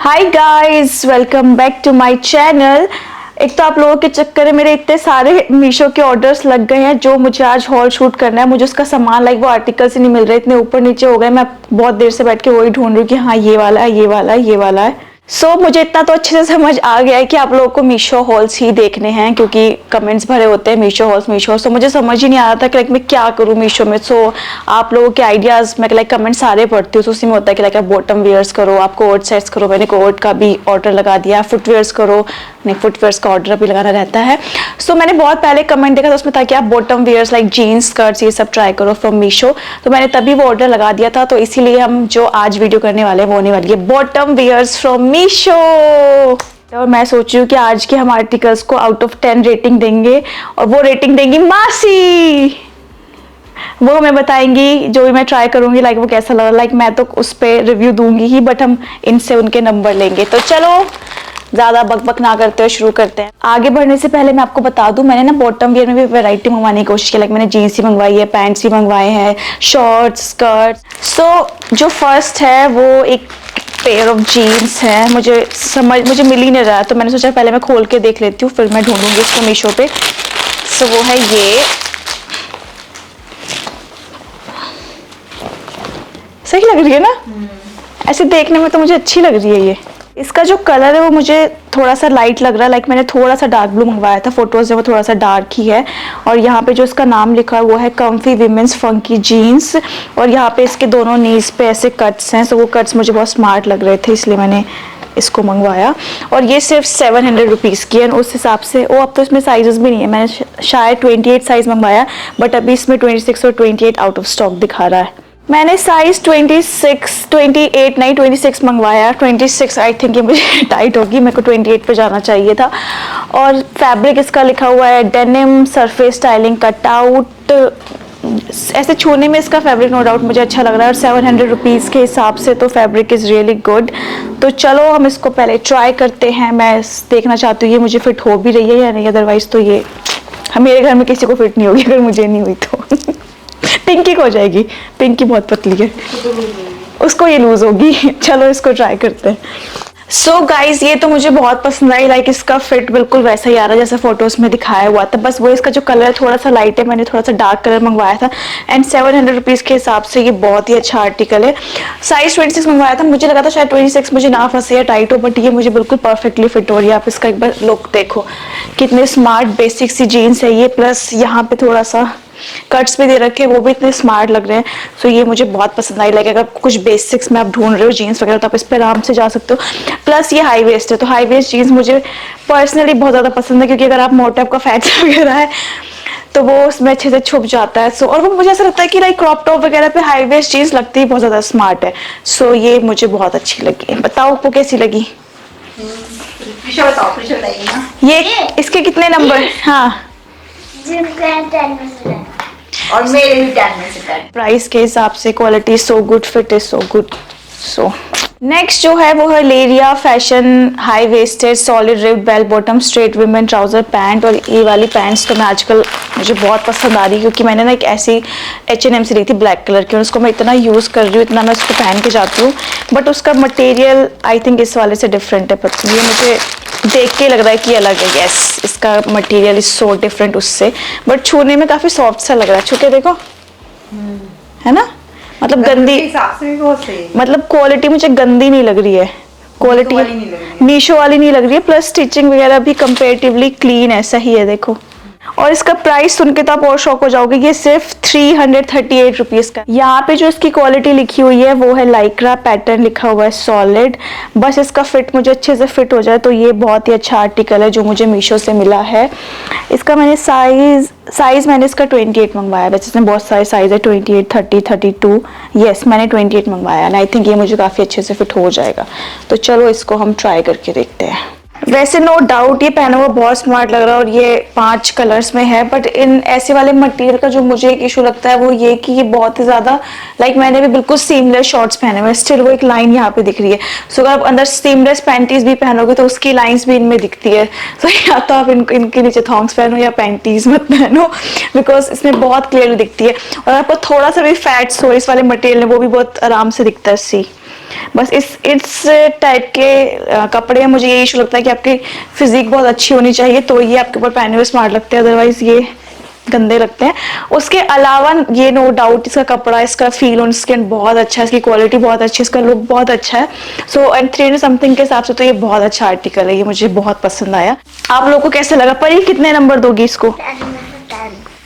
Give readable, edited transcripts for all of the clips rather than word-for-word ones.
Hi guys, welcome back to my channel. एक तो आप लोगों के चक्कर में मेरे इतने सारे मीशो के ऑर्डर्स लग गए हैं जो मुझे आज हॉल शूट करना है। मुझे उसका सामान वो आर्टिकल्स ही नहीं मिल रहे, इतने ऊपर नीचे हो गए। मैं बहुत देर से बैठ के वही ढूंढ रही हूँ कि हाँ ये वाला है, ये वाला है, ये वाला है। मुझे इतना तो अच्छे से समझ आ गया है कि आप लोगों को मीशो हॉल्स ही देखने हैं, क्योंकि कमेंट्स भरे होते हैं मीशो हॉल्स मीशो। मुझे समझ ही नहीं आ रहा था कि मैं क्या करूँ मीशो में। आप लोगों के आइडियाज मैं कमेंट सारे पढ़ती हूँ, उसी में होता है कि आप बॉटम वेयर्स करो, आप कोट सेट्स करो। मैंने कोट का भी ऑर्डर लगा दिया, फुटवेयर्स करो, नहीं फुटवेयर्स का ऑर्डर भी लगाना रहता है। मैंने बहुत पहले कमेंट देखा था उसमें था कि आप bottom wears like jeans skirts ये सब ट्राई करो फ्रॉम मीशो। तो मैंने तभी वो ऑर्डर लगा दिया था। तो इसीलिए हम जो आज वीडियो करने वाले हैं वो होने वाली है बॉटम वेयर्स फ्रॉम मीशो। और मैं सोच रही हूँ कि आज के हम आर्टिकल्स को आउट ऑफ 10 रेटिंग देंगे, और वो रेटिंग देंगी मासी। वो हमें बताएंगी जो भी मैं ट्राई करूंगी वो कैसा लगा। मैं तो उस पर रिव्यू दूंगी ही, बट हम इनसे उनके नंबर लेंगे। तो चलो ज्यादा बकबक ना करते हुए शुरू करते हैं। आगे बढ़ने से पहले मैं आपको बता दूं, मैंने ना बॉटम वियर में भी वैरायटी मंगवाने की कोशिश की। मैंने जीन्स ही मंगवाई है, पैंट्स भी मंगवाए हैं, शॉर्ट्स, स्कर्ट। जो फर्स्ट है वो एक पेयर ऑफ जीन्स है। मुझे मिल ही नहीं रहा, तो मैंने सोचा पहले मैं खोल के देख लेती हूँ, फिर मैं ढूंढूंगी इसको मीशो पे। वो है ये, सही लग रही है ना? ऐसे देखने में तो मुझे अच्छी लग रही है ये। इसका जो कलर है वो मुझे थोड़ा सा लाइट लग रहा है। मैंने थोड़ा सा डार्क ब्लू मंगवाया था, फोटोज में वो थोड़ा सा डार्क ही है। और यहाँ पे जो इसका नाम लिखा है वो है कम्फी विमेंस फंकी जीन्स। और यहाँ पे इसके दोनों नीज पे ऐसे कट्स हैं। वो कट्स मुझे बहुत स्मार्ट लग रहे थे, इसलिए मैंने इसको मंगवाया। और ये सिर्फ 700 रुपीज़ की है। उस हिसाब से अब तो इसमें साइजेस भी नहीं है। मैंने शायद 28 साइज मंगवाया, बट अभी इसमें 26 और 28 आउट ऑफ स्टॉक दिखा रहा है। मैंने साइज 26 मंगवाया। 26 आई थिंक ये मुझे टाइट होगी, मेरे को 28 पे जाना चाहिए था। और फैब्रिक इसका लिखा हुआ है डेनिम सरफेस स्टाइलिंग कटआउट। ऐसे छूने में इसका फैब्रिक नो डाउट मुझे अच्छा लग रहा है, और 700 रुपीज़ के हिसाब से तो फैब्रिक इज़ रियली गुड। तो चलो हम इसको पहले ट्राई करते हैं। मैं देखना चाहती हूँ ये मुझे फिट हो भी रही है या नहीं, अदरवाइज तो ये मेरे घर में किसी को फिट नहीं होगी अगर मुझे नहीं हुई तो। पिंकी को हो जाएगी, पिंकी बहुत पतली है, उसको ये लूज होगी। चलो इसको ट्राई करते हैं। गाइज ये तो मुझे बहुत पसंद आई। इसका फिट बिल्कुल वैसा ही आ रहा है जैसा फोटोज में दिखाया हुआ था। बस वो इसका जो कलर है थोड़ा सा लाइट है, मैंने थोड़ा सा डार्क कलर मंगवाया था। एंड 700 रुपीज़ के हिसाब से ये बहुत ही अच्छा आर्टिकल है। साइज 26 मंगवाया था, मुझे लगा था शायद 26 मुझे ना फंसे या टाइट हो, बट ये मुझे बिल्कुल परफेक्टली फिट हो रही है। आप इसका एक बार लुक देखो, कितने स्मार्ट बेसिक सी जीन्स है ये। प्लस यहाँ पे थोड़ा सा कट्स भी दे रखे हैं, वो भी इतने स्मार्ट लग रहे हैं। ये मुझे बहुत पसंद आई। अगर कुछ बेसिक्स में आप ढूंढ रहे हो जीन्स वगैरह, तो आप इस पर आराम से जा सकते हो। प्लस ये हाई वेस्ट है, तो हाई वेस्ट जीन्स मुझे पर्सनली बहुत ज़्यादा पसंद है, क्योंकि अगर आप मोटे आपका फैट वगैरह है तो वो उसमें अच्छे से छुप जाता है। और वो मुझे ऐसा लगता है कि क्रॉप टॉप वगैरह पे हाई वेस्ट जीन्स लगती है बहुत ज़्यादा स्मार्ट है। ये मुझे बहुत अच्छी लगी। बताओ आपको कैसी लगी? ये इसके कितने नंबर? हाँ, और मेरे भी 10 में से 10। प्राइस के हिसाब से quality so good, fit is so good. Next जो है वो है Leriya fashion high waisted solid ribbed bell bottom straight women trouser pant. और ये वाली पैंट्स तो मैं आजकल मुझे बहुत पसंद आ रही है, क्योंकि मैंने ना एक ऐसी H&M से ली थी ब्लैक कलर की, और उसको मैं इतना यूज़ कर रही हूँ, इतना मैं उसको पहन के जाती हूँ। बट उसका मटेरियल आई थिंक इस वाले से डिफरेंट है, पर ये मुझे देख के लग रहा है कि अलग है। यस, इसका मटेरियल इज सो डिफरेंट उससे, बट छूने में काफ़ी सॉफ्ट सा लग रहा है। छू के देखो, है ना? मतलब गंदी हिसाब से भी बहुत सही है। मतलब क्वालिटी मुझे गंदी नहीं लग रही है, क्वालिटी मीशो वाली नहीं लग रही है। प्लस स्टिचिंग वगैरह भी कंपेरेटिवली क्लीन है, सही है। देखो, और इसका प्राइस सुन के तो आप और शॉक हो जाओगे। ये सिर्फ 338 रुपीज़ का। यहाँ पे जो इसकी क्वालिटी लिखी हुई है वो है लाइक्रा पैटर्न लिखा हुआ है सॉलिड। बस इसका फिट मुझे अच्छे से फिट हो जाए तो ये बहुत ही अच्छा आर्टिकल है जो मुझे मीशो से मिला है। इसका मैंने साइज मैंने इसका 28 मंगवाया। वैसे इसमें बहुत सारे साइज है, 28, 30, 32। यस, मैंने 28 मंगवाया एंड आई थिंक ये मुझे काफ़ी अच्छे से फिट हो जाएगा। तो चलो इसको हम ट्राई करके देखते हैं। वैसे नो डाउट ये पहना हुआ बहुत स्मार्ट लग रहा है, और ये 5 कलर्स में है। बट इन ऐसे वाले मटेरियल का जो मुझे एक इशू लगता है वो ये कि ये बहुत ही ज़्यादा मैंने भी बिल्कुल सीमलेस शॉर्ट्स पहने हुए, स्टिल वो एक लाइन यहाँ पे दिख रही है। अगर आप अंदर सीमलेस पैंटीज भी पहनोगे तो उसकी लाइंस भी इनमें दिखती है। या तो आप इनके नीचे थॉन्ग्स पहनो या पैंटीज मत पहनो, बिकॉज इसमें बहुत क्लियरली दिखती है। और आपको थोड़ा सा भी फैट्स हो इस वाले मटेरियल में, वो भी बहुत आराम से दिखता है। बस इस टाइप के कपड़े मुझे ये इशू लगता है कि आपकी फिजिक बहुत अच्छी होनी चाहिए तो ये आपके ऊपर पहने हुए स्मार्ट लगते हैं, अदरवाइज ये गंदे लगते हैं। उसके अलावा ये नो डाउट इसका कपड़ा, इसका फील ऑन स्किन बहुत अच्छा है, इसकी क्वालिटी बहुत अच्छी है, इसका लुक बहुत अच्छा है। सो एंड 300 समथिंग के हिसाब से तो ये बहुत अच्छा आर्टिकल है, ये मुझे बहुत पसंद आया। आप लोगों को कैसे लगा? पर ये कितने नंबर दोगी इसको?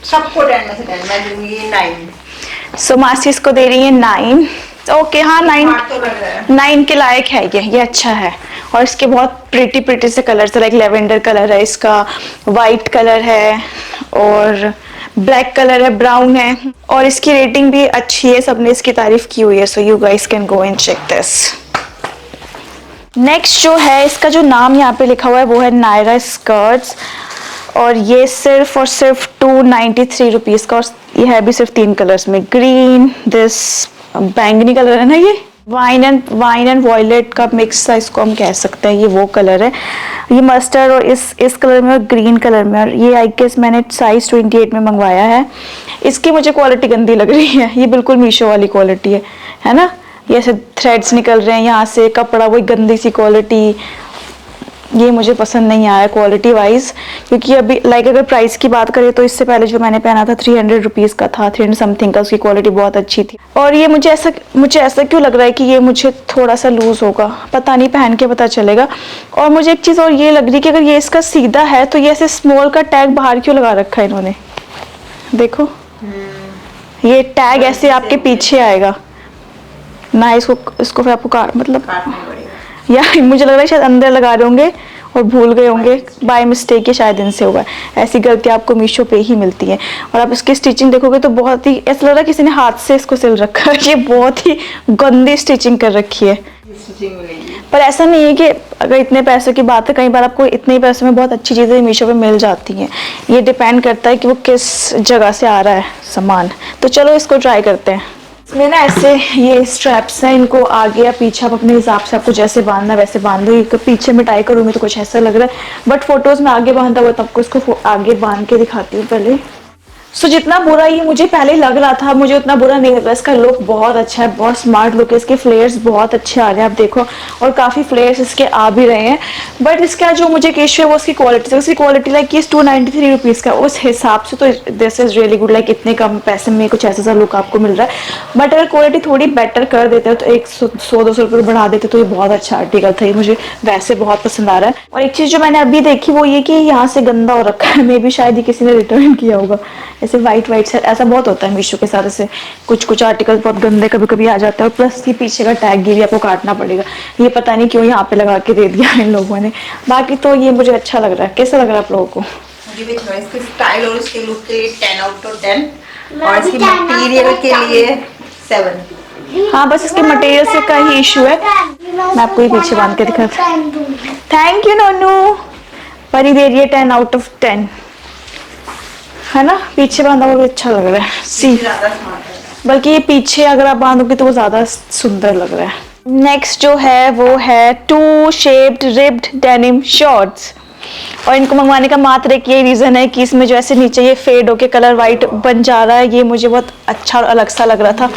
सबको 10 में से 10, मैं दूंगी 9। सो मासी इसको दे रही है 9। ओके हाँ 9, तो लग रहा है 9 के लायक है ये अच्छा है। और इसके बहुत प्रिटी से कलर्स है, लाइक लेवेंडर कलर है इसका, वाइट कलर है और ब्लैक कलर है, ब्राउन है और इसकी रेटिंग भी अच्छी है, सबने इसकी तारीफ की हुई है। So you guys can go and check this. Next जो है, इसका जो नाम यहाँ पे लिखा हुआ है वो है नायरा स्कर्ट्स और ये सिर्फ और सिर्फ 293 रुपीज़ का, और ये है भी सिर्फ 3 कलर्स में, ग्रीन, दिस बैंगनी कलर है ना, ये वाइन एंड वॉयलेट का मिक्स है, इसको हम कह सकते हैं, ये वो कलर है, ये मस्टर्ड और इस कलर में और ग्रीन कलर में, और ये आई गेस मैंने साइज 28 में मंगवाया है। इसकी मुझे क्वालिटी गंदी लग रही है, ये बिल्कुल मीशो वाली क्वालिटी है ना, ये ऐसे थ्रेड्स निकल रहे हैं यहाँ से, कपड़ा वही गंदी सी क्वालिटी, ये मुझे पसंद नहीं आया क्वालिटी वाइज। क्योंकि अभी लाइक अगर प्राइस की बात करें तो इससे पहले जो मैंने पहना था 300 रुपीज़ का था, 300 समथिंग का, उसकी क्वालिटी बहुत अच्छी थी। और ये मुझे ऐसा क्यों लग रहा है कि ये मुझे थोड़ा सा लूज होगा, पता नहीं, पहन के पता चलेगा। और मुझे एक चीज़ और ये लग रही है कि अगर ये इसका सीधा है तो ये ऐसे स्मॉल का टैग बाहर क्यों लगा रखा है इन्होंने, देखो ये टैग ऐसे आपके पीछे आएगा ना, इसको फिर आपको मतलब काटना पड़ेगा। या मुझे लग रहा है शायद अंदर लगा रहे होंगे और भूल गए होंगे बाय मिस्टेक, ये शायद इनसे हुआ है। ऐसी गलती आपको मीशो पे ही मिलती है। और आप इसकी स्टिचिंग देखोगे तो बहुत ही ऐसा लग रहा है किसी ने हाथ से इसको सिल रखा है, ये बहुत ही गंदी स्टिचिंग कर रखी है। पर ऐसा नहीं है कि अगर इतने पैसों की बात है, कई बार आपको इतने ही पैसों में बहुत अच्छी चीज़ें मीशो पे मिल जाती हैं, ये डिपेंड करता है कि वो किस जगह से आ रहा है सामान। तो चलो इसको ट्राई करते हैं। इसमें ना ऐसे ये स्ट्रैप्स हैं, इनको आगे या पीछे आप अपने हिसाब से आपको जैसे बांधना है वैसे बांध दो। ये पीछे में टाई करूँगी तो कुछ ऐसा लग रहा है, बट फोटोज में आगे बांधा हुआ, तो आपको इसको आगे बांध के दिखाती हूँ पहले। सो जितना बुरा ये मुझे पहले लग रहा था, मुझे उतना बुरा नहीं लग रहा। इसका लुक बहुत अच्छा है, बहुत स्मार्ट लुक है, इसके फ्लेयर्स बहुत अच्छे आ रहे हैं, आप देखो, और काफ़ी फ्लेयर्स इसके आ भी रहे हैं। बट इसका जो मुझे इशू है वो उसकी क्वालिटी से, उसकी क्वालिटी लाइक ये 293 रुपीज़ का, उस हिसाब से तो this is really good, like इतने कम पैसे में कुछ ऐसा सा लुक आपको मिल रहा है। बट अगर क्वालिटी थोड़ी बेटर कर देते हो तो 100-200 रुपये बढ़ा देते तो ये बहुत अच्छा आर्टिकल था, ये मुझे वैसे बहुत पसंद आ रहा है। और एक चीज़ जो मैंने अभी देखी वो ये कि यहाँ से गंदा हो रखा है, मे भी शायद ये किसी ने रिटर्न किया होगा, ऐसे वाइट से, ऐसा बहुत होता है मीशो के साथ, ऐसे कुछ आर्टिकल बहुत गंदे कभी कभी आ जाता है। और प्लस ये पीछे का टैग भी आपको काटना पड़ेगा, ये पता नहीं क्यों यहाँ पे लगा के दे दिया इन लोगों ने। बाकी तो ये मुझे अच्छा लग रहा है। कैसा लग रहा है आप लोगों को? मुझे भी थोड़ा इसके स्टाइल और इसके लुक के लिए 10 आउट ऑफ 10 और इसकी मटेरियल के लिए 7। हाँ बस इसके मटेरियल से का ही इशू है। मैं आपको ये पीछे बांध के दिखा, थैंक यू नोनू, परी दे रही है 10 आउट ऑफ 10 है ना। पीछे बांधा हुआ भी अच्छा लग रहा है, सी, बल्कि ये पीछे अगर आप बांधोगे तो वो ज्यादा सुंदर लग रहा है। नेक्स्ट जो है वो है 2 शेप्ड रिब्ड डेनिम शॉर्ट्स, और इनको मंगवाने का मात्र एक ये रीजन है कि इसमें जो ऐसे नीचे ये फेड होके कलर वाइट बन जा रहा है, ये मुझे बहुत अच्छा और अलग सा लग रहा था,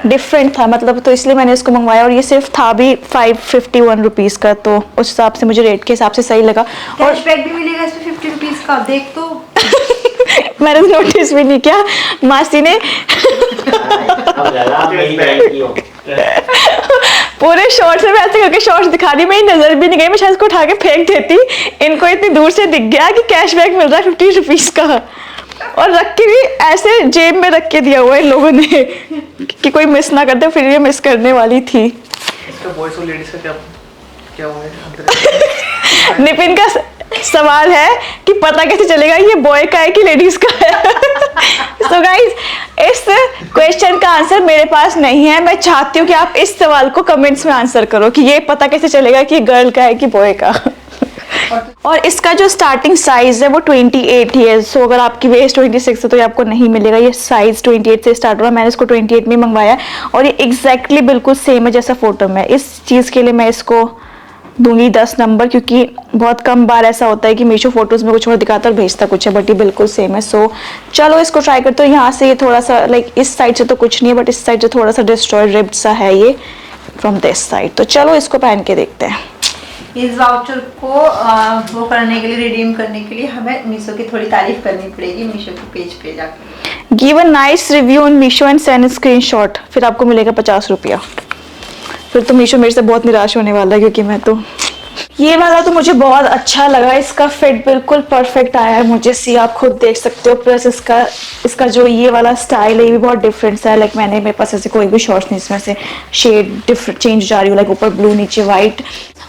डिफरेंट था मतलब, तो इसलिए मैंने इसको मंगवाया। और ये सिर्फ था भी 551 रुपीज़ का, तो उस हिसाब से मुझे रेट के हिसाब से सही लगा। और कैशबैक भी मिलेगा इसमें 50 रुपीज़ का, देख तो मैंने नोटिस भी नहीं किया, मासी ने पूरे शॉर्ट्स में ऐसे करके शॉर्ट्स दिखा दी, मेरी नजर भी नहीं गई, मैं शायद इसको उठा के फेंक देती, इनको इतनी दूर से दिख गया कि कैशबैक मिल रहा है 50 रुपीज़ का, और रख के भी ऐसे जेब में रख के दिया हुआ है इन लोगों ने कि कोई मिस ना करते, फिर ये मिस करने वाली थी। इसका बॉयज और लेडीज का क्या हुआ? निपिन का सवाल है कि पता कैसे चलेगा ये बॉय का है कि लेडीज का है। सो गाइज, इस क्वेश्चन का आंसर मेरे पास नहीं है। मैं चाहती हूँ कि आप इस सवाल को कमेंट्स में आंसर करो कि ये पता कैसे चलेगा कि गर्ल का है कि बॉय का। और इसका जो स्टार्टिंग साइज है वो 28 ही है। सो अगर आपकी वेस्ट 26 है तो ये आपको नहीं मिलेगा, ये साइज 28 से स्टार्ट हो रहा है। मैंने इसको 28 में मंगवाया और ये एग्जैक्टली बिल्कुल सेम है जैसा फोटो में। इस चीज़ के लिए मैं इसको दूंगी 10 नंबर, क्योंकि बहुत कम बार ऐसा होता है कि मीशो फोटोज में कुछ और दिखाता और भेजता कुछ है, बट ये बिल्कुल सेम है। सो चलो इसको ट्राई करते हो। यहाँ से ये थोड़ा सा लाइक इस साइड से तो कुछ नहीं है, बट इस साइड से थोड़ा सा डिस्ट्रॉयड रिब्ड सा है ये, फ्रॉम दिस साइड। तो चलो इसको पहन के देखते हैं। इस वाउचर को वो करने के लिए, रिडीम करने के लिए हमें मीशो की थोड़ी तारीफ करनी पड़ेगी मीशो के पेज पे जाकर। Give a nice review on Meesho and send screenshot, फिर आपको मिलेगा 50 रुपया। फिर तो मीशो मेरे से बहुत निराश होने वाला है, क्योंकि मैं तो ये वाला तो मुझे बहुत अच्छा लगा। इसका फिट बिल्कुल परफेक्ट आया है मुझे, सी आप खुद देख सकते हो। प्लस इसका जो ये वाला स्टाइल है ये भी बहुत डिफरेंट सा है। लाइक मैंने मेरे पास ऐसे कोई भी शॉर्ट्स नहीं, इसमें से शेड डिफरेंट चेंज जा रही हूँ, लाइक ऊपर ब्लू नीचे वाइट।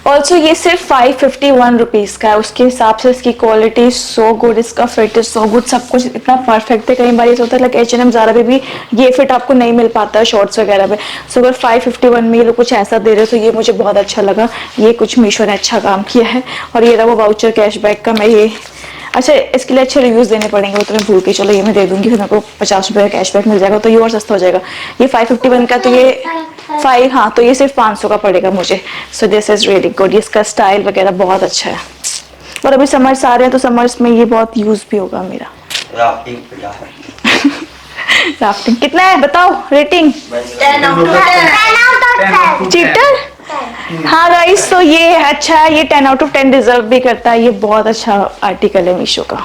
ऑल्सो ये सिर्फ 551 रुपीज़ का है, उसके हिसाब से इसकी क्वालिटी सो गुड, इसका फिट इज सो गुड, सब कुछ इतना परफेक्ट है। कई बार ये होता है लाइक H&M ज़ारा पे भी ये फिट आपको नहीं मिल पाता है शॉर्ट्स वगैरह पे। सो अगर 551 में ये लोग कुछ ऐसा दे रहे हो तो ये मुझे बहुत अच्छा लगा। ये कुछ मीशो ने अच्छा काम किया है। और ये रहा वो वाउचर कैशबैक का, मैं ये अच्छा इसके लिए अच्छे रिव्यूज़ देने पड़ेंगे, वो तो मैं भूल के, चलो ये मैं दे दूंगी, फिर मेरे को 50 रुपये का कैशबैक मिल जाएगा तो ये और सस्ता हो जाएगा। ये 551 का, तो ये 5, हाँ तो ये सिर्फ 500 का पड़ेगा मुझे। So this is really good. इसका स्टाइल वगैरह बहुत अच्छा है। और अभी समर्स आ रहे हैं तो समर्स में ये बहुत यूज़ भी होगा मेरा। राफ्टिंग कितना है बताओ, रेटिंग 10 आउट ऑफ 10। चीटर। हाँ गाइस, तो ये अच्छा है, ये 10 आउट ऑफ 10 डिजर्व भी करता है। ये बहुत अच्छा आर्टिकल है मीशो का।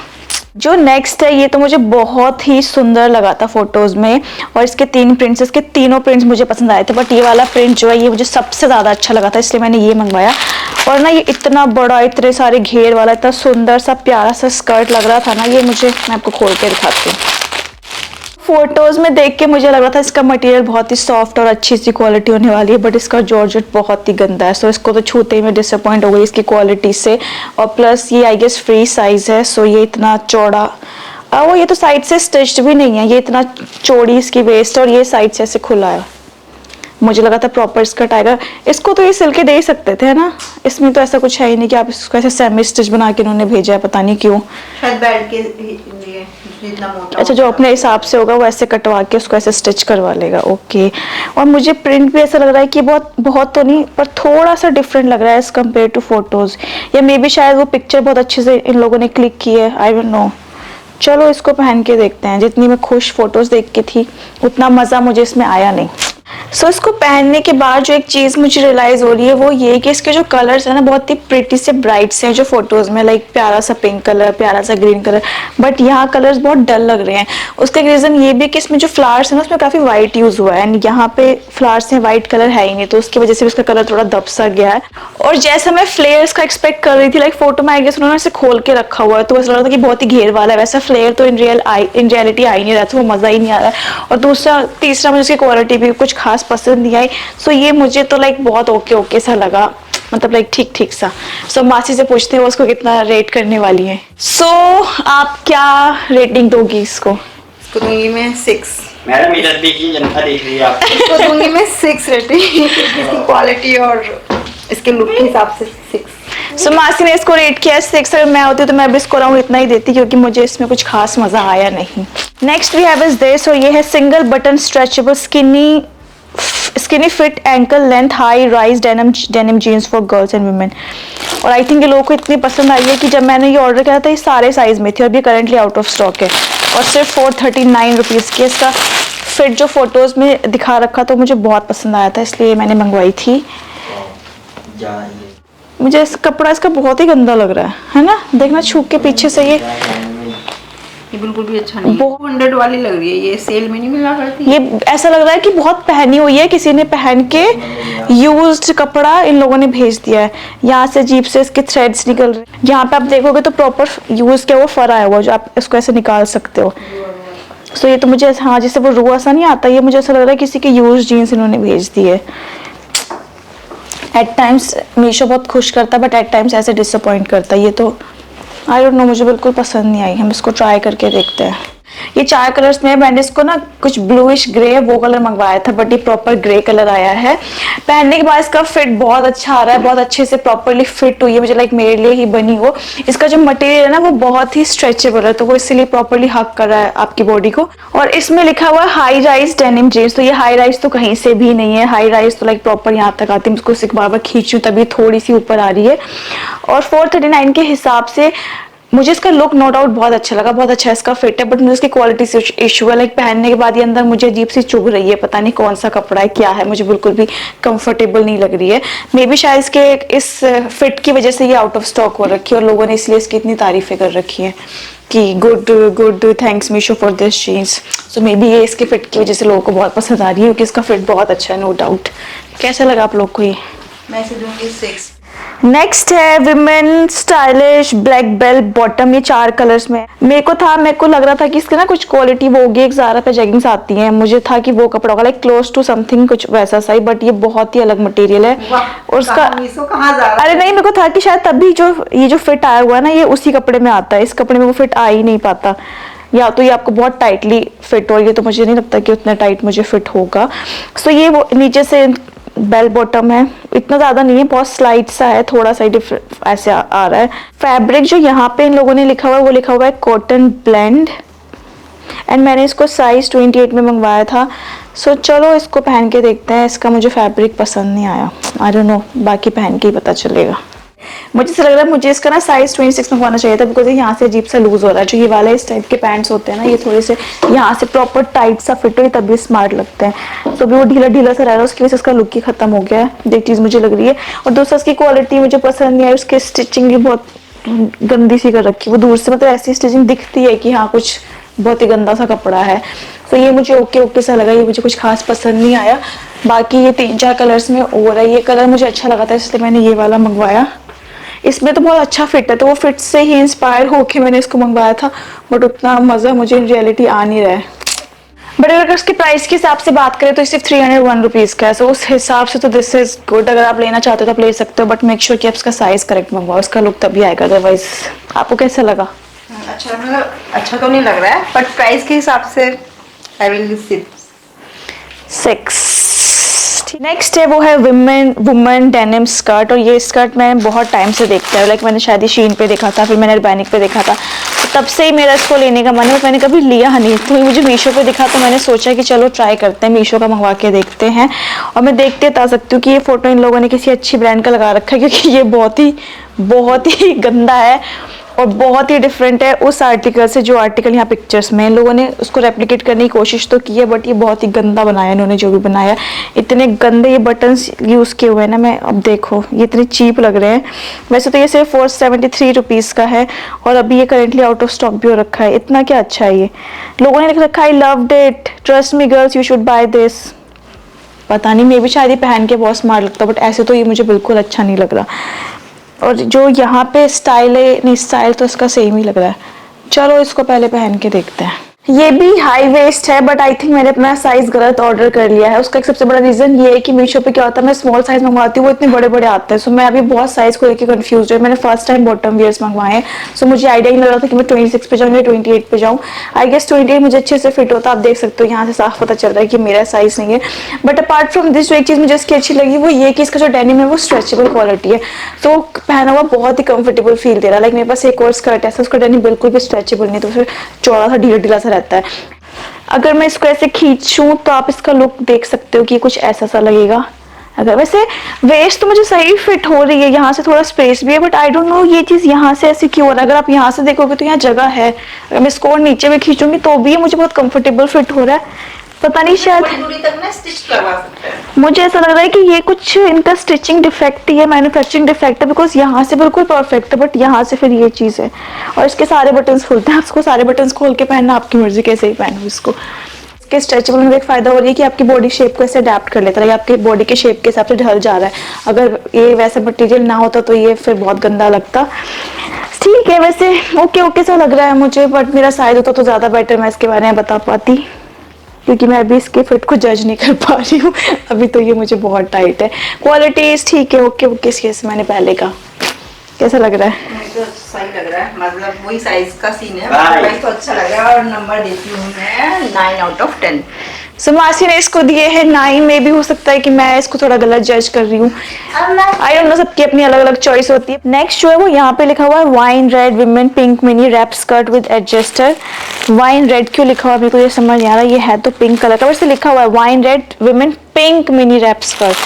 जो नेक्स्ट है ये तो मुझे बहुत ही सुंदर लगा था फोटोज में, और इसके 3 प्रिंट्स, इसके तीनों प्रिंट्स मुझे पसंद आए थे, बट ये वाला प्रिंट जो है ये मुझे सबसे ज़्यादा अच्छा लगा था, इसलिए मैंने ये मंगवाया। और ना ये इतना बड़ा, इतने सारे घेर वाला, इतना सुंदर सा प्यारा सा स्कर्ट लग रहा था ना ये मुझे, मैं आपको खोल के दिखाती हूँ। फोटोज में देख के मुझे लग रहा था इसका मटेरियल बहुत ही सॉफ्ट और अच्छी सी क्वालिटी होने वाली है, बट इसका जॉर्जेट बहुत ही गंदा है। सो इसको तो छूते ही मैं डिसअपॉइंट हो गई इसकी क्वालिटी से। और प्लस ये आई गेस फ्री साइज है, सो ये इतना चौड़ा, वो ये तो साइड से स्टिच्ड भी नहीं है, ये इतना चौड़ी इसकी वेस्ट और ये साइड से ऐसे खुला है। मुझे लगा था प्रॉपर स्कर्ट आएगा। इसको तो ये सिल के दे ही सकते थे, है ना? इसमें तो ऐसा कुछ है ही नहीं कि आप इसको ऐसे सेमी स्टिच बना के उन्होंने भेजा है, पता नहीं क्यों। शायद बेल्ट के लिए जितना मोटा, अच्छा जो अपने हिसाब से होगा वो ऐसे कटवा के उसको ऐसे स्टिच करवा लेगा, ओके। और मुझे प्रिंट भी ऐसा लग रहा है कि बहुत तो नहीं, पर थोड़ा सा डिफरेंट लग रहा है एज कम्पेयर टू फोटोज, या मे बी शायद वो पिक्चर बहुत अच्छे से इन लोगों ने क्लिक की है, आई डोंट नो। चलो इसको पहन के देखते हैं। जितनी मैं खुश फोटोज देख के थी उतना मज़ा मुझे इसमें आया नहीं। सो इसको पहनने के बाद जो एक चीज़ मुझे रियलाइज़ हो रही है वो ये कि इसके जो कलर्स है ना बहुत ही प्रिटी से ब्राइट से हैं जो फोटोज़ में, लाइक प्यारा सा पिंक कलर, प्यारा सा ग्रीन कलर, बट यहाँ कलर्स बहुत डल लग रहे हैं। उसका एक रीज़न ये भी कि इसमें जो फ्लावर्स है ना उसमें काफ़ी वाइट यूज़ हुआ है, एंड यहाँ पे फ्लावर्स में वाइट कलर है ही नहीं, तो उसकी वजह से उसका कलर थोड़ा दब सा गया है। और जैसा मैं फ्लेयर्स का एक्सपेक्ट कर रही थी, लाइक फोटो में आई गेस उन्होंने इसे खोल के रखा हुआ है तो ऐसा लग रहा था कि बहुत ही घेर वाला है, वैसा फ्लेयर तो इन रियलिटी आ ही नहीं रहा था, वो मज़ा ही नहीं आ रहा है। और तीसरा मुझे उसकी क्वालिटी भी कुछ खास पसंद नहीं आई। सो ये मुझे तो लाइक बहुत ओके सा लगा, मतलब लाइक ठीक सा। सो मासी से पूछते हैं वो उसको कितना रेट करने वाली है। सो आप क्या रेटिंग दोगी इसको? इसको दूंगी मैं 6। मैडम इधर देखिए, जनता देख रही है आप। इसको दूंगी मैं 6 रेटिंग, इसकी क्वालिटी और इसके लुक के हिसाब से 6। सो मासी ने इसको रेट किया 6। अगर मैं होती तो मैं भी इसको अराउंड इतना ही देती, क्योंकि मुझे इसमें कुछ खास मजा आया नहीं। Next we have is this, और ये है single button stretchable skinny fit ankle length high rise denim jeans for girls and women. और आई थिंक ये लोगों को इतनी पसंद आई है कि जब मैंने ये ऑर्डर किया था ये सारे साइज में थे, और ये करंटली आउट ऑफ स्टॉक है, और सिर्फ 439 रुपीज़ की। इसका फिट जो फोटोज में दिखा रखा तो मुझे बहुत पसंद आया था, इसलिए मैंने मंगवाई थी। मुझे इस कपड़ा इसका बहुत ही गंदा लग रहा है ना? देखना छू के पीछे से ये बिल्कुल भी अच्छा नहीं, 100 वाली लग रही है, ये सेल में नहीं मिला करती। ये ऐसा लग रहा है कि बहुत पहनी हुई है, किसी ने पहन के यूज्ड कपड़ा इन लोगों ने भेज दिया है। यहाँ से अजीब से इसके थ्रेड्स निकल रहे हैं, यहाँ पे आप देखोगे तो प्रॉपर यूज किया हुआ फर आया हुआ जो आप इसको ऐसे निकाल सकते हो। सो ये तो मुझे, हाँ जैसे वो रुआ सा नहीं आता, ये मुझे ऐसा लग रहा है किसी के यूज जीन्स इन्होंने भेज दिए। एट टाइम्स मीशो बहुत खुश करता है, बट एट टाइम्स ऐसे डिसअपॉइंट करता है। ये तो आई डोंट नो, मुझे बिल्कुल पसंद नहीं आई। हम इसको ट्राई करके देखते हैं। ये 4 कलर्स में है। मैंने इसको ना कुछ ब्लूइश ग्रे वो कलर मंगवाया था, बट ये प्रॉपर ग्रे कलर आया है। पहनने के बाद इसका फिट बहुत अच्छा आ रहा है, बहुत अच्छे से प्रॉपरली फिट हुई है, मुझे लाइक मेरे लिए ही बनी हो। इसका जो मटेरियल है ना वो बहुत ही स्ट्रेचेबल है, तो वो इसीलिए प्रॉपरली हक कर रहा है आपकी बॉडी को। और इसमें लिखा हुआ है हाई राइज डेनिम जीन्स, तो ये हाई राइज तो कहीं से भी नहीं है। हाई राइज तो लाइक प्रॉपर यहाँ तक आती है, उसको बार बार खींचूं तभी थोड़ी सी ऊपर आ रही है। और 439 के हिसाब से मुझे इसका लुक नो डाउट बहुत अच्छा लगा, बहुत अच्छा इसका फिट है, बट मुझे इसकी क्वालिटी से इशू है। लाइक पहनने के बाद ये अंदर मुझे अजीब सी चुभ रही है, पता नहीं कौन सा कपड़ा है, क्या है, मुझे बिल्कुल भी कंफर्टेबल नहीं लग रही है। मे बी शायद इसके इस फिट की वजह से ये आउट ऑफ स्टॉक हो रखी है और लोगों ने इसलिए इसकी इतनी तारीफें कर रखी है कि good thanks Meesho for this jeans. So maybe ये इसके फिट की वजह से लोगों को बहुत पसंद आ रही है, क्योंकि इसका फिट बहुत अच्छा है नो डाउट। कैसा लगा आप लोग को ये? मैं इसे दूंगी 6। नेक्स्ट है women stylish black bell bottom, ये 4 कलर्स में। मेरे को लग रहा था कि इसके ना कुछ क्वालिटी वो होगी, एक ज़ारा पे जेगिंग्स आती हैं, मुझे था कि वो कपड़ा होगा लाइक क्लोज टू समथिंग कुछ वैसा सा ही, बट ये बहुत ही अलग मटेरियल है। और उसका कहाँ जा रहा अरे नहीं, मेरे को था कि शायद तभी ये जो फिट आया हुआ है ना, ये उसी कपड़े में आता है, इस कपड़े में वो फिट आ ही नहीं पाता, या तो ये आपको बहुत टाइटली फिट हो, ये तो मुझे नहीं लगता कि उतना टाइट मुझे फिट होगा। सो ये वो नीचे से बेल बॉटम है, इतना ज़्यादा नहीं है, बहुत स्लाइड सा है, थोड़ा सा डिफरेंट ऐसे आ रहा है। फैब्रिक जो यहाँ पे इन लोगों ने लिखा हुआ है वो लिखा हुआ है कॉटन ब्लेंड, एंड मैंने इसको साइज 28 में मंगवाया था। सो चलो इसको पहन के देखते हैं। इसका मुझे फैब्रिक पसंद नहीं आया, आई डोंट नो, बाकी पहन के ही पता चलेगा। मुझे ऐसा लग रहा है मुझे इसका ना साइज 26 मंगवाना चाहिए था, बिकॉज यहाँ से अजीब सा लूज हो रहा है। जो ये वाला इस टाइप के पैंट्स होते हैं ना, ये थोड़े से यहाँ से प्रॉपर टाइट सा फिट हो, तभी स्मार्ट लगते हैं। तो अभी वो ढीला ढीला सा रह रहा है, उसकी वजह से इसका लुक ही खत्म हो गया है। एक चीज़ मुझे लग रही है, और दूसरा इसकी क्वालिटी मुझे पसंद नहीं आई, उसकी स्टिचिंग भी बहुत गंदी सी कर रखी है। वो दूर से मतलब ऐसी स्टिचिंग दिखती है कि हाँ कुछ बहुत ही गंदा सा कपड़ा है। तो ये मुझे ओके सा लगा, ये मुझे कुछ खास पसंद नहीं आया। बाकी ये 3-4 कलर्स में और है, ये कलर मुझे अच्छा लगा था इसलिए मैंने ये वाला मंगवाया। इसमें तो बहुत अच्छा फिट है, तो वो फिट से ही इंस्पायर होके मैंने इसको मंगवाया था, बट उतना मज़ा मुझे इन रियलिटी आ नहीं रहा है। बट अगर उसके प्राइस के हिसाब से बात करें तो सिर्फ 301 रुपीज़ का है, सो उस हिसाब से तो दिस इज गुड। अगर आप लेना चाहते हो तो आप ले सकते हो, बट मेक श्योर कि आप इसका साइज करेक्ट मंगवाओ, उसका लुक तभी आएगा। अदरवाइज आपको कैसा लगा? अच्छा, मतलब अच्छा तो नहीं लग रहा है, बट प्राइस के हिसाब से आई विल 6। नेक्स्ट है वो है वुमेन डेनिम स्कर्ट, और ये स्कर्ट मैं बहुत टाइम से देखता हूँ। लाइक मैंने शायद शीन पे देखा था, फिर मैंने अर्बैनिक पे देखा था, तो तब से ही मेरा इसको लेने का मन है, बट मैंने कभी लिया नहीं। तो ये मुझे मीशो पे दिखा, तो मैंने सोचा कि चलो ट्राई करते हैं, मीशो का मंगवा के देखते हैं। और मैं देख के बता सकती हूँ कि ये फोटो इन लोगों ने किसी अच्छी ब्रांड का लगा रखा है, क्योंकि ये बहुत ही गंदा है और बहुत ही डिफरेंट है उस आर्टिकल से। जो आर्टिकल यहाँ पिक्चर्स में इन लोगों ने उसको रेप्लिकेट करने की कोशिश तो की है, बट ये बहुत ही गंदा बनाया इन्होंने, जो भी बनाया। इतने गंदे ये बटन्स यूज़ किए हुए हैं ना, मैं अब देखो ये इतने चीप लग रहे हैं। वैसे तो ये सिर्फ 473 रुपीज़ का है, और अभी ये करेंटली आउट ऑफ स्टॉक भी हो रखा है। इतना क्या अच्छा है, ये लोगों ने लिख रखा है, I loved it, trust me girls, you should by this. पता नहीं, मे भी शायद ये पहन के बहुत स्मार्ट लगता है, बट ऐसे तो ये मुझे बिल्कुल अच्छा नहीं लग रहा। और जो यहाँ पे स्टाइल है, नहीं स्टाइल तो इसका सेम ही लग रहा है। चलो इसको पहले पहन के देखते हैं। ये भी हाई वेस्ट है, बट आई थिंक मैंने अपना साइज गलत ऑर्डर कर लिया है। उसका एक सबसे बड़ा रीजन ये है कि मीशो पे क्या होता है, मैं स्मॉल साइज मंगवाती हूँ, वो इतने बड़े बड़े आते हैं। सो मैं अभी बहुत साइज को लेकर कंफ्यूज हूँ। मैंने फर्स्ट टाइम बॉटम वियर्स मंगवाए हैं, सो मुझे आइडिया नहीं लग रहा था कि मैं 26 पे जाऊँ या 28 पे जाऊँ। आई गेस 28 मुझे अच्छे से फिट होता। आप देख सकते हो यहाँ से साफ पता चल रहा है कि मेरा साइज नहीं है। बट अपार्ट फ्रॉम दिस, जो एक चीज़ मुझे इसकी अच्छी लगी वो ये कि इसका जो डेनिम है वो स्ट्रेचेबल क्वालिटी है, तो पहना हुआ बहुत ही कंफर्टेबल फील दे रहा है। लाइक मेरे पास एक और स्कर्ट है, उसका डेनिम बिल्कुल भी स्ट्रेचेबल नहीं, तो फिर चौड़ा सा ढीला ढीला सा रहता है। अगर मैं इसको ऐसे खींचूं तो आप इसका लुक देख सकते हो कि कुछ ऐसा सा लगेगा। अगर वैसे वेस्ट तो मुझे सही फिट हो रही है, यहाँ से थोड़ा स्पेस भी है, बट आई डोंट नो ये चीज़ यहाँ से ऐसी क्यों हो रहा है। अगर आप यहाँ से देखोगे तो यहाँ जगह है, अगर मैं इसको और नीचे में खींचूंगी तो भी मुझे बहुत कंफर्टेबल फिट हो रहा है। पता नहीं, शायद थोड़ी दूरी तक ना स्टिच करवा सकते हैं। मुझे ऐसा लग रहा है कि ये कुछ इनका स्टिचिंग डिफेक्ट है, मैन्युफैक्चरिंग डिफेक्ट है, बिकॉज यहाँ से बिल्कुल परफेक्ट है, बट यहाँ से फिर ये चीज़ है। और इसके सारे बटन्स खुलते हैं, आपको सारे बटन्स खोल के पहनना आपकी मर्जी, कैसे ही पहनो इसको। इसके स्ट्रेचेबल में एक फायदा हो रही है कि आपकी बॉडी शेप को ऐसे अडेप्ट कर लेता है, आपके बॉडी के शेप के हिसाब से ढल जा रहा है। अगर ये वैसा मटेरियल ना होता तो ये फिर बहुत गंदा लगता। ठीक है, वैसे ओके सा लग रहा है मुझे, बट मेरा साइज होता तो ज़्यादा बेटर, मैं इसके बारे में बता पाती, क्योंकि मैं अभी इसके फिट को जज नहीं कर पा रही हूँ। अभी तो ये मुझे बहुत टाइट है। क्वालिटी ठीक है, ओके इस केस मैंने पहले का। कैसा लग रहा है? मुझे तो सही लग रहा है, मतलब वही साइज का सीन है, Bye. प्राइस तो अच्छा लग रहा है। और नंबर देती हूँ मैं 9 आउट ऑफ 10। सो मासी ने इसको दिए हैं 9 में। भी हो सकता है कि मैं इसको थोड़ा गलत जज कर रही हूँ, आई डोंट नो, सबकी अपनी अलग अलग चॉइस होती है। नेक्स्ट जो है वो यहाँ पे लिखा हुआ है wine red women pink mini wrap skirt with adjuster. Wine red क्यों लिखा हुआ है मेरे को ये समझ नहीं आ रहा। ये है तो पिंक कलर का, वैसे लिखा हुआ है wine red women pink mini wrap skirt.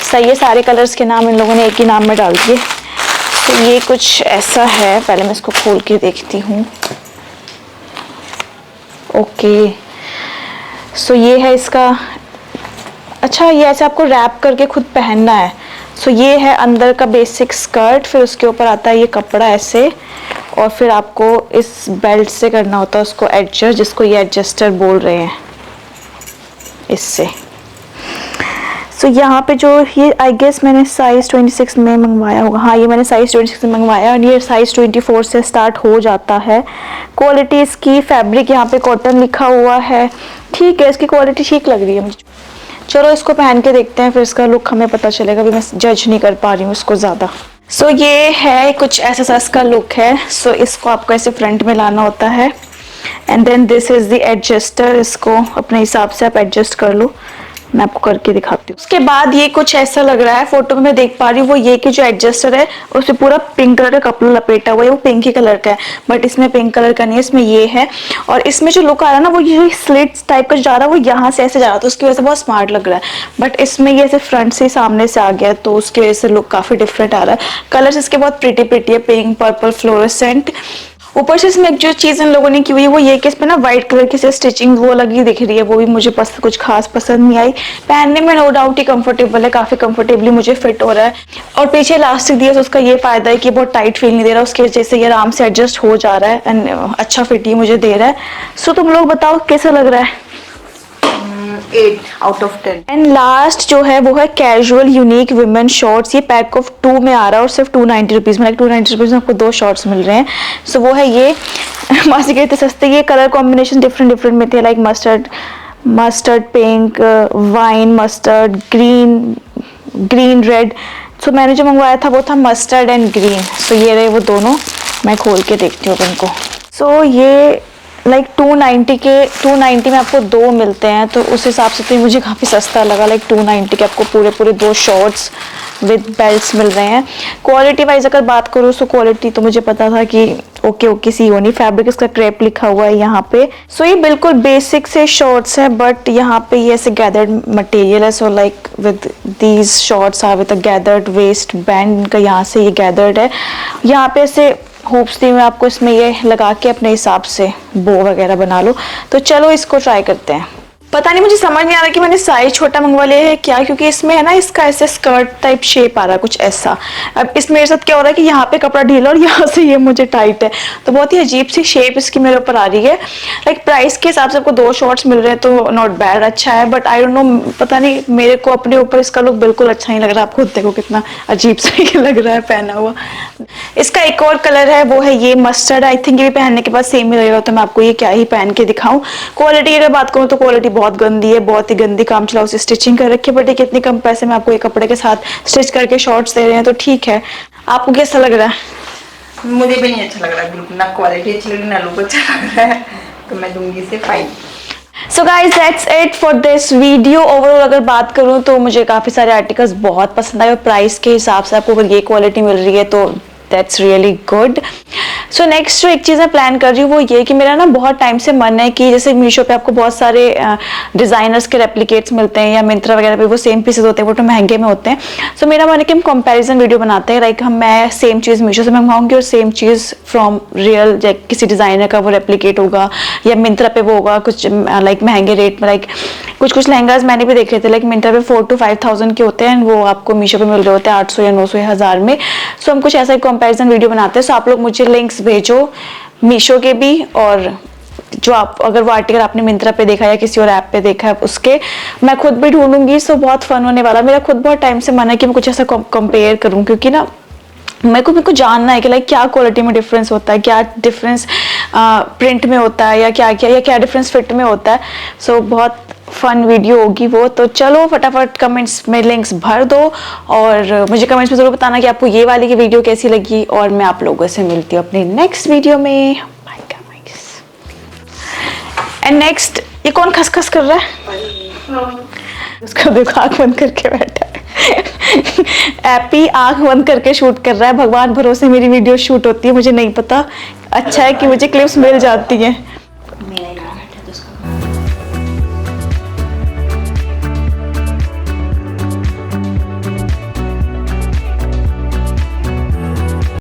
सही है, सारे कलर्स के नाम इन लोगों ने एक ही नाम में डाल दिए। तो ये कुछ ऐसा है, पहले मैं इसको खोल के देखती हूँ। ओके, सो ये है इसका, अच्छा ये ऐसे आपको रैप करके खुद पहनना है। सो ये है अंदर का बेसिक स्कर्ट, फिर उसके ऊपर आता है ये कपड़ा ऐसे, और फिर आपको इस बेल्ट से करना होता है उसको एडजस्ट, जिसको ये एडजस्टर बोल रहे हैं, इससे। सो यहाँ पे जो ये आई गेस मैंने साइज़ 26 में मंगवाया होगा, हाँ ये मैंने साइज़ 26 में मंगवाया, और ये साइज़ 24 से स्टार्ट हो जाता है। क्वालिटी इसकी, फैब्रिक यहाँ पे कॉटन लिखा हुआ है, ठीक है, इसकी क्वालिटी ठीक लग रही है मुझे। चलो इसको पहन के देखते हैं, फिर इसका लुक हमें पता चलेगा, अभी मैं जज नहीं कर पा रही हूँ इसको ज़्यादा। सो ये है कुछ ऐसा सा इसका लुक है। सो इसको आपको ऐसे फ्रंट में लाना होता है, and then this is the adjuster, इसको अपने हिसाब से आप एडजस्ट कर लो, मैं आपको करके दिखाती हूँ। उसके बाद ये कुछ ऐसा लग रहा है, फोटो में मैं देख पा रही हूँ, वो ये कि जो एडजस्टर है उसमें पूरा पिंक कलर का कपड़ा लपेटा हुआ है, वो पिंक ही कलर का है, बट इसमें पिंक कलर का नहीं है, इसमें ये है। और इसमें जो लुक आ रहा है ना, वो ये स्लिट्स टाइप का जो जा रहा है वो यहाँ से ऐसे जा रहा है, तो उसकी वजह से बहुत स्मार्ट लग रहा है, बट इसमें ये ऐसे फ्रंट से सामने से आ गया, तो उसकी वजह से लुक काफ़ी डिफरेंट आ रहा है। कलर्स इसके बहुत प्रिटी प्रिटी है, पिंक, पर्पल, फ्लोरेसेंट। ऊपर से इसमें जो चीज़ इन लोगों ने की हुई है वो ये कि इसमें ना व्हाइट कलर की से स्टिचिंग वो लगी दिख रही है, वो भी मुझे कुछ खास पसंद नहीं आई। पहनने में नो डाउट ही कंफर्टेबल है, काफ़ी कंफर्टेबली मुझे फिट हो रहा है, और पीछे इलास्टिक दिया तो उसका ये फायदा है कि बहुत टाइट फील नहीं दे रहा, उसकी वजह से ये आराम से एडजस्ट हो जा रहा है, एंड अच्छा फिट ही मुझे दे रहा है। सो तुम लोग बताओ कैसा लग रहा है? 8 out of 10। एंड लास्ट जो है वो है कैजुअल यूनिक वुमेन शॉर्ट्स, ये पैक ऑफ 2 में आ रहा है और सिर्फ 290 रुपीज़ में, 290 रुपीज़ में आपको 2 शॉर्ट्स मिल रहे हैं। सो वो है ये मासी कहते सस्ते, ये कलर कॉम्बिनेशन डिफरेंट में थे, like mustard pink, wine mustard, green red. So मैंने जो मंगवाया था वो था मस्टर्ड एंड ग्रीन। सो ये रहे वो दोनों, मैं खोल के देखती हूँ इनको। सो ये लाइक 290 में आपको 2 मिलते हैं, तो उस हिसाब से तो मुझे काफ़ी सस्ता लगा। लाइक 290 के आपको पूरे 2 शॉर्ट्स विद बेल्ट्स मिल रहे हैं। क्वालिटी वाइज अगर बात करूँ तो क्वालिटी तो मुझे पता था कि ओके सी होनी। फैब्रिक इसका क्रेप लिखा हुआ है यहाँ पे। सो ये बिल्कुल बेसिक से शॉर्ट्स है, बट यहाँ पे ये ऐसे गैदर्ड मटेरियल है। So like with these shorts are with a gathered waistband, का यहाँ से ये गैदर्ड है। यहाँ पे ऐसे होप्स दी मैं आपको इसमें ये लगा के अपने हिसाब से बो वगैरह बना लो। तो चलो इसको ट्राई करते हैं। पता नहीं मुझे समझ नहीं आ रहा कि मैंने साइज छोटा मंगवा लिया है क्या, क्योंकि इसमें है ना इसका ऐसे स्कर्ट टाइप शेप आ रहा है कुछ ऐसा। अब इसमें मेरे साथ क्या हो रहा है कि यहाँ पे कपड़ा ढीला और यहाँ से ये मुझे टाइट है, तो बहुत ही अजीब सी शेप इसकी मेरे ऊपर आ रही है। लाइक प्राइस के हिसाब से आपको 2 शॉर्ट्स मिल रहे हैं तो नॉट बैड, अच्छा है, बट आई डोंट नो, पता नहीं मेरे को अपने ऊपर इसका लुक बिल्कुल अच्छा नहीं लग रहा। आप खुद देखो कितना अजीब सा लग रहा है पहना हुआ। इसका एक और कलर है, वो है ये मस्टर्ड। आई थिंक ये भी पहनने के बाद सेम ही लगेगा, तो मैं आपको ये क्या ही पहन के दिखाऊं। क्वालिटी की अगर बात करूँ तो क्वालिटी बहुत गंदी है, बहुत ही गंदी काम चला उसे स्टिचिंग कर रखी है, बट कितने कम पैसे में आपको ये कपड़े के साथ स्टिच करके शॉर्ट्स दे रहे हैं, तो ठीक है। आपको कैसा लग रहा है? मुझे भी नहीं अच्छा लग रहा है बिल्कुल, ना क्वालिटी अच्छी लग रही है ना लुक अच्छा लग रहा है, तो मैं दूंगी इसे 5। So guys that's it for this video. Overall अगर बात करूँ तो मुझे काफ़ी सारे आर्टिकल्स बहुत पसंद आए, और प्राइस के हिसाब से आपको अगर ये क्वालिटी मिल रही है तो that's really good. So next जो एक चीज़ मैं प्लान कर रही हूँ वो ये कि मेरा ना बहुत टाइम से मन है कि जैसे मीशो पे आपको बहुत सारे डिज़ाइनर्स के रेप्लिकेट्स मिलते हैं, या मिंत्रा वगैरह पे वो सेम पीसेस होते हैं, वो तो महंगे में होते हैं। सो मेरा मन है कि हम कंपैरिजन वीडियो बनाते हैं, लाइक मैं सेम चीज़ मीशो से मंगवाऊंगी और सेम चीज़ फ्रॉम रियल किसी डिज़ाइनर का वो रेप्लिकेट होगा, या मिंत्रा पे वो होगा कुछ लाइक महंगे रेट में। लाइक कुछ लहंगाज मैंने भी देखे थे, लाइक मिंत्रा पे 4 to 5,000 के होते हैं, वो आपको मीशो पे मिल रहे होते हैं 800 या 900 या 1000 में। सो हम कुछ ऐसा कंपैरिजन वीडियो बनाते हैं। सो आप लोग मुझे लिंक्स भेजो मीशो के भी, और जो आप अगर वो आर्टिकल आपने मिंत्रा पे देखा या किसी और ऐप पे देखा है उसके, मैं खुद भी ढूंढूंगी। सो बहुत फन होने वाला। मेरा खुद बहुत टाइम से मन है कि मैं कुछ ऐसा कंपेयर करूं, क्योंकि ना मेरे को जानना है कि लाइक क्या क्वालिटी में डिफरेंस होता है, क्या डिफरेंस प्रिंट में होता है, या क्या डिफरेंस फिट में होता है। सो बहुत फन वीडियो होगी वो। तो चलो फटाफट कमेंट्स में लिंक्स भर दो, और मुझे कमेंट्स में ज़रूर बताना कि आपको ये वाली की वीडियो कैसी लगी, और मैं आप लोगों से मिलती हूँ अपनी नेक्स्ट वीडियो में। Bye guys. एंड नेक्स्ट, ये कौन खसखस कर रहा है? उसको देखो आँख बंद करके बैठा है। एपी आँख बंद करके शूट कर रहा है। भगवान भरोसे मेरी वीडियो शूट होती है, मुझे नहीं पता। अच्छा है कि मुझे क्लिप्स मिल जाती हैं।